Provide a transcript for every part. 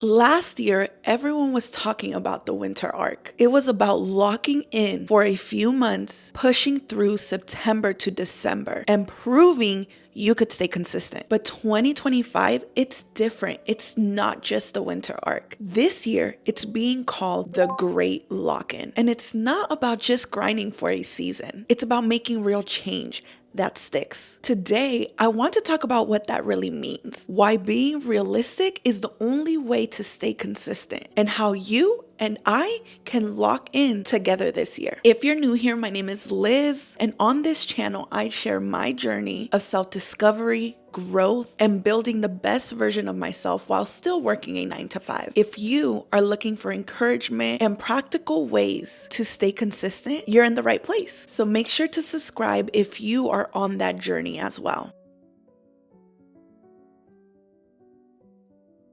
Last year, everyone was talking about the winter arc. It was about locking in for a few months, pushing through September to December, and proving you could stay consistent. But 2025, it's different. It's not just the winter arc. This year, it's being called the Great Lock-In. And it's not about just grinding for a season. It's about making real change that sticks. Today, I want to talk about what that really means, why being realistic is the only way to stay consistent, and how you and I can lock in together this year. If you're new here, my name is Liz, and on this channel, I share my journey of self-discovery, growth, and building the best version of myself while still working a 9 to 5. If you are looking for encouragement and practical ways to stay consistent, you're in the right place. So make sure to subscribe if you are on that journey as well.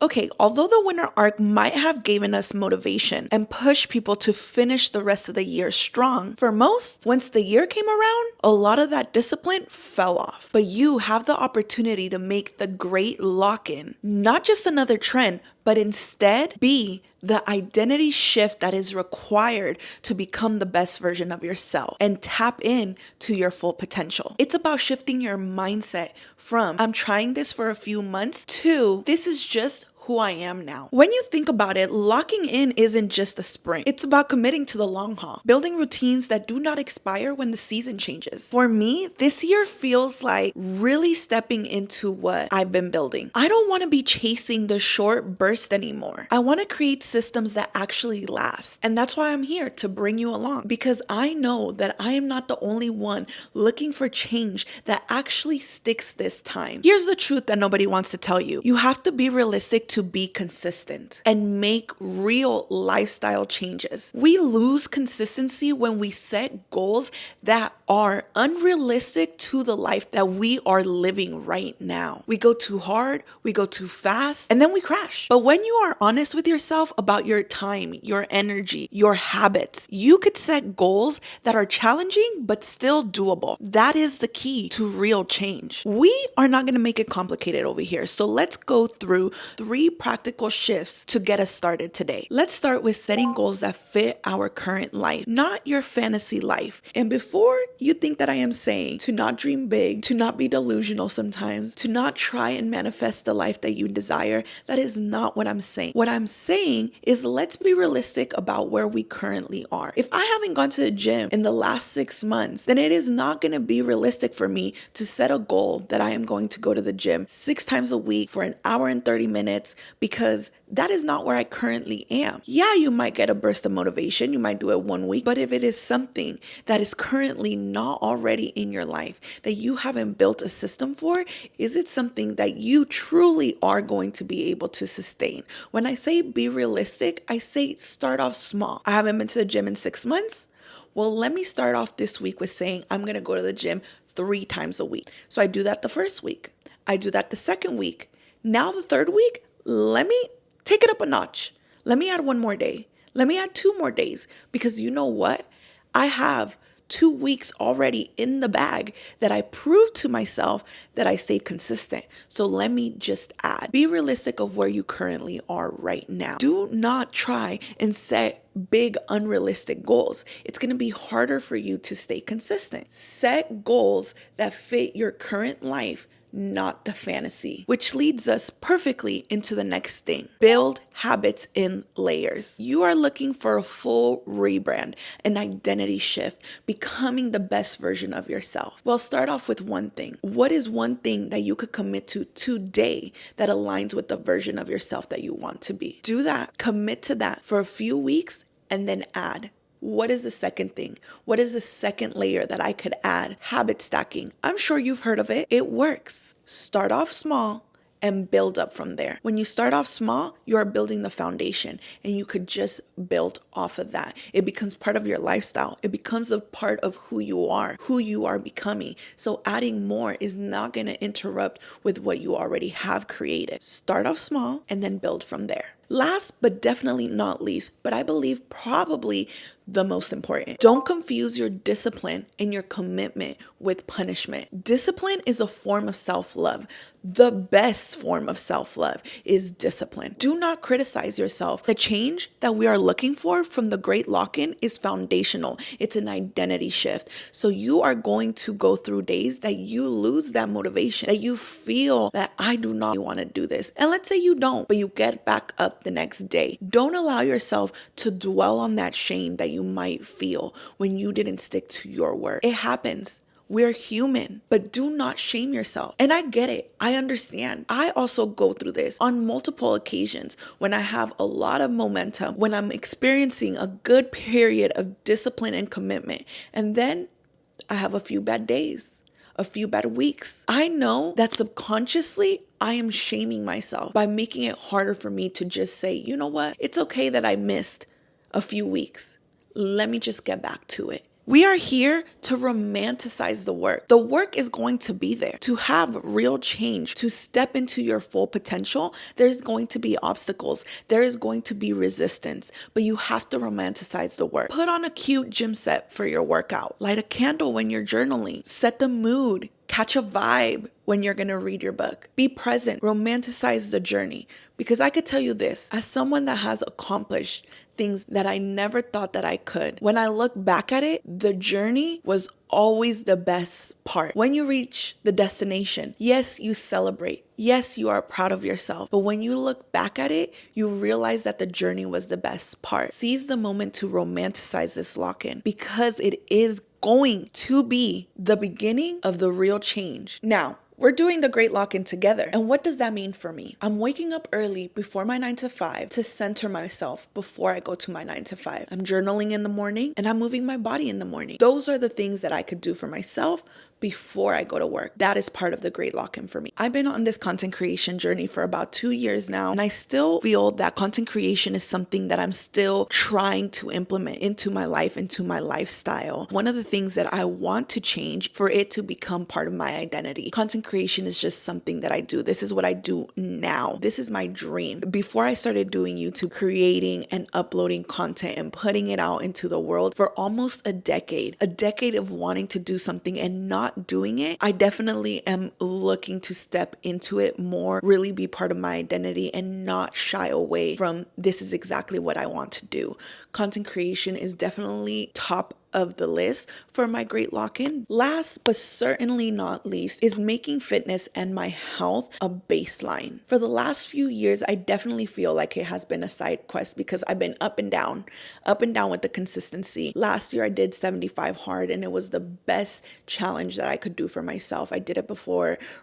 Okay, although the winter arc might have given us motivation and pushed people to finish the rest of the year strong, for most, once the year came around, a lot of that discipline fell off. But you have the opportunity to make the great lock-in not just another trend, but instead be the identity shift that is required to become the best version of yourself and tap in to your full potential. It's about shifting your mindset from I'm trying this for a few months to this is just who I am now. When you think about it, locking in isn't just a sprint. It's about committing to the long haul, building routines that do not expire when the season changes. For me, this year feels like really stepping into what I've been building. I don't want to be chasing the short burst anymore. I want to create systems that actually last. And that's why I'm here to bring you along, because I know that I am not the only one looking for change that actually sticks this time. Here's the truth that nobody wants to tell you. You have to be realistic to be consistent and make real lifestyle changes. We lose consistency when we set goals that are unrealistic to the life that we are living right now. We go too hard, we go too fast, and then we crash. But when you are honest with yourself about your time, your energy, your habits, you could set goals that are challenging but still doable. That is the key to real change. We are not going to make it complicated over here. So let's go through 3 practical shifts to get us started today. Let's start with setting goals that fit our current life, not your fantasy life. And before you think that I am saying to not dream big, to not be delusional sometimes, to not try and manifest the life that you desire, that is not what I'm saying. What I'm saying is let's be realistic about where we currently are. If I haven't gone to the gym in the last 6 months, then it is not going to be realistic for me to set a goal that I am going to go to the gym 6 times a week for an hour and 30 minutes because that is not where I currently am. Yeah, you might get a burst of motivation. You might do it 1 week, but if it is something that is currently not already in your life, that you haven't built a system for, is it something that you truly are going to be able to sustain? When I say be realistic, I say start off small. I haven't been to the gym in 6 months. Well, let me start off this week with saying I'm going to go to the gym 3 times a week. So I do that the first week. I do that the second week. Now the third week, let me take it up a notch. Let me add 1 more day. Let me add 2 more days, because you know what? I have 2 weeks already in the bag that I proved to myself that I stayed consistent. So let me just add. Be realistic of where you currently are right now. Do not try and set big unrealistic goals. It's going to be harder for you to stay consistent. Set goals that fit your current life, not the fantasy, which leads us perfectly into the next thing. Build habits in layers. You are looking for a full rebrand, an identity shift, becoming the best version of yourself. Well, start off with one thing. What is one thing that you could commit to today that aligns with the version of yourself that you want to be? Do that. Commit to that for a few weeks and then add. What is the second thing? What is the second layer that I could add? Habit stacking. I'm sure you've heard of it. It works. Start off small and build up from there. When you start off small, you are building the foundation and you could just build off of that. It becomes part of your lifestyle. It becomes a part of who you are becoming. So adding more is not going to interrupt with what you already have created. Start off small and then build from there. Last but definitely not least, but I believe probably the most important, don't confuse your discipline and your commitment with punishment. Discipline is a form of self-love. The best form of self-love is discipline. Do not criticize yourself. The change that we are looking for from the great lock-in is foundational. It's an identity shift. So you are going to go through days that you lose that motivation, that you feel that I do not want to do this. And let's say you don't, but you get back up the next day. Don't allow yourself to dwell on that shame that you might feel when you didn't stick to your word. It happens. We're human, but do not shame yourself. And I get it. I understand. I also go through this on multiple occasions when I have a lot of momentum, when I'm experiencing a good period of discipline and commitment. And then I have a few bad days, a few bad weeks. I know that subconsciously I am shaming myself by making it harder for me to just say, you know what? It's okay that I missed a few weeks. Let me just get back to it. We are here to romanticize the work. The work is going to be there. To have real change, to step into your full potential, there's going to be obstacles. There is going to be resistance, but you have to romanticize the work. Put on a cute gym set for your workout. Light a candle when you're journaling. Set the mood. Catch a vibe when you're going to read your book. Be present. Romanticize the journey. Because I could tell you this, as someone that has accomplished things that I never thought that I could, when I look back at it, the journey was always the best part. When you reach the destination, yes, you celebrate. Yes, you are proud of yourself. But when you look back at it, you realize that the journey was the best part. Seize the moment to romanticize this lock-in because it is going to be the beginning of the real change. Now, we're doing the great lock-in together. And what does that mean for me? I'm waking up early before my 9 to 5 to center myself before I go to my 9 to 5. I'm journaling in the morning and I'm moving my body in the morning. Those are the things that I could do for myself before I go to work. That is part of the great lock-in for me. I've been on this content creation journey for about 2 years now, and I still feel that content creation is something that I'm still trying to implement into my life, into my lifestyle. One of the things that I want to change for it to become part of my identity. Content creation is just something that I do. This is what I do now. This is my dream. Before I started doing YouTube, creating and uploading content and putting it out into the world for almost a decade of wanting to do something and not doing it, I definitely am looking to step into it more, really be part of my identity and not shy away from this is exactly what I want to do. Content creation is definitely top of the list for my great lock-in. Last but certainly not least is making fitness and my health a baseline. For the last few years, I definitely feel like it has been a side quest because I've been up and down with the consistency. Last year I did 75 hard and it was the best challenge that I could do for myself. I did it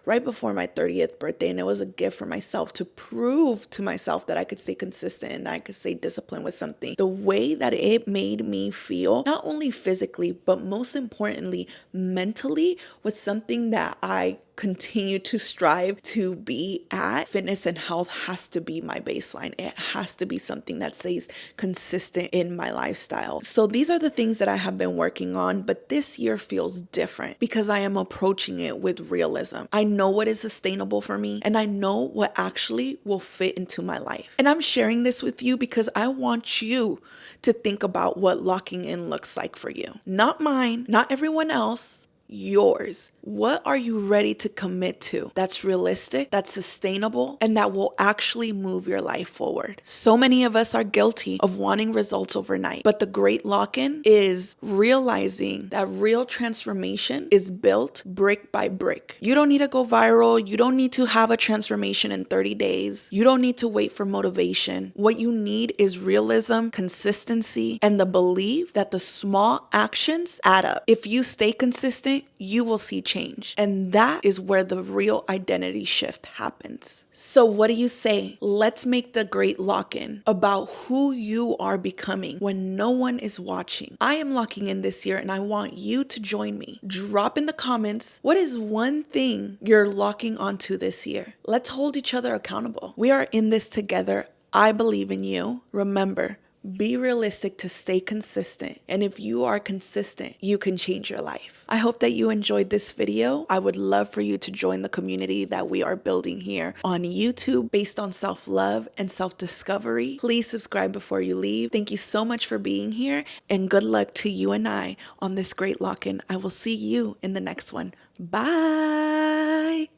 right before my 30th birthday, and it was a gift for myself to prove to myself that I could stay consistent and I could stay disciplined with something. The way that it made me feel, not only physically, but most importantly, mentally, was something that I continue to strive to be at. Fitness and health has to be my baseline. It has to be something that stays consistent in my lifestyle. So these are the things that I have been working on, but this year feels different because I am approaching it with realism. I know what is sustainable for me and I know what actually will fit into my life. And I'm sharing this with you because I want you to think about what locking in looks like for you. Not mine, not everyone else. Yours. What are you ready to commit to that's realistic, that's sustainable, and that will actually move your life forward? So many of us are guilty of wanting results overnight, but the great lock-in is realizing that real transformation is built brick by brick. You don't need to go viral. You don't need to have a transformation in 30 days. You don't need to wait for motivation. What you need is realism, consistency, and the belief that the small actions add up. If you stay consistent, you will see change. And that is where the real identity shift happens. So what do you say? Let's make the great lock-in about who you are becoming when no one is watching. I am locking in this year and I want you to join me. Drop in the comments, what is one thing you're locking onto this year? Let's hold each other accountable. We are in this together. I believe in you. Remember, Be realistic to stay consistent. And if you are consistent, you can change your life. I hope that you enjoyed this video. I would love for you to join the community that we are building here on YouTube based on self-love and self-discovery. Please subscribe before you leave. Thank you so much for being here, and good luck to you and I on this great lock-in. I will see you in the next one. Bye.